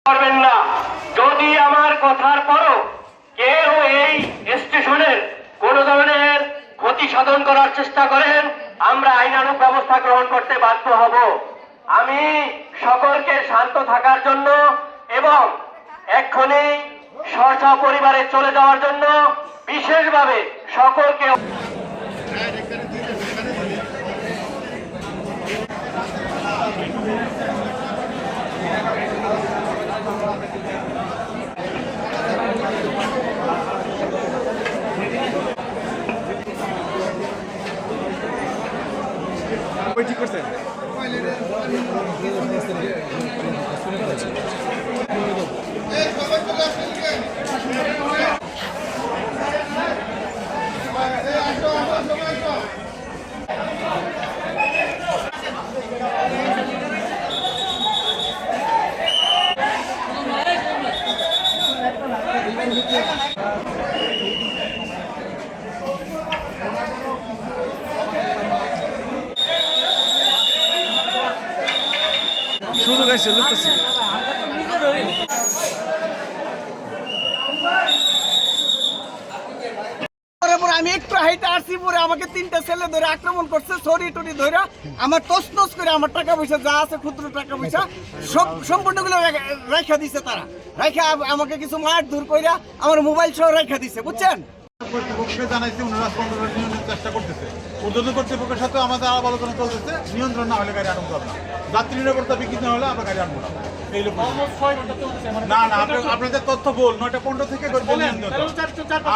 করবেন না। যদি আমার কথার পরও কেউ এই স্টেশনের কোন ধরনের ক্ষতি সাধন করার চেষ্টা করেন, আমরা আইনানুগ ব্যবস্থা গ্রহণ করতে বাধ্য হব। আমি সকলকে শান্ত থাকার জন্য এবং এক্ষুনি সপরিবারে চলে যাওয়ার জন্য বিশেষভাবে সকলকে ঠিক করছেন। শুরু গেছে লুকতেছি আমি একটু হাইটে আসছি পরে আমাকে তিনটা ছেলে ধরে আক্রমণ করছে, ছড়ি টড়ি ধরে আমার তছনছ করে আমার টাকা পয়সা যা আছে ক্ষুদ্র টাকা পয়সা সব সম্পূর্ণগুলো রেখা দিছে। তারা রেখা আমাকে কিছু মার দূর কইরা আমার মোবাইল সহ রেখা দিছে, বুঝছেন। কর্তৃপক্ষকে জানাইছি ওনারা নিয়ন্ত্রণের চেষ্টা করতেছে। ঊর্ধ্বতন কর্তৃপক্ষের সাথে আমাদের আলাপ আলোচনা চলতেছে। নিয়ন্ত্রণ না হলে গাড়ি আনন্দ হবে না, যাত্রী নিরাপত্তা বিঘ্নিত না হলে আমরা গাড়ি আনবো না। না না, আপনাদের তথ্য বল 9:15 থেকে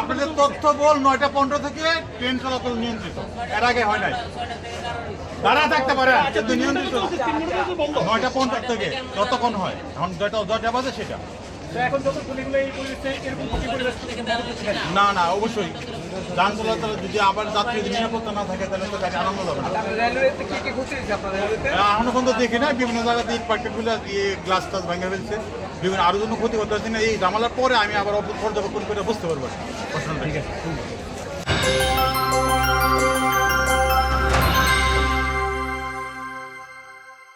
আপনাদের তথ্য বল 9:15 থেকে ট্রেন চলাচল নিয়ন্ত্রিত, এর আগে হয় নাই। তারা থাকতে পারে কিন্তু নিয়ন্ত্রিত 9:15 থেকে যতক্ষণ হয়, এখন 10টা বাজে সেটা। না না, অবশ্যই যান চলাচল যদি আবার যাত্রী নিরাপত্তা না থাকে তাহলে তো গাড়ি আনন্দ যাবে না। এখনো পর্যন্ত দেখি না, বিভিন্ন জায়গাতে ইট পার্টিগুলো দিয়ে গ্লাস টাস ভেঙে ফেলছে, বিভিন্ন আরো জন্য ক্ষতি করতে পারছি না। এই জামালার পরে আমি আবার পর্যবেক্ষণ করে বুঝতে পারবো। ঠিক আছে।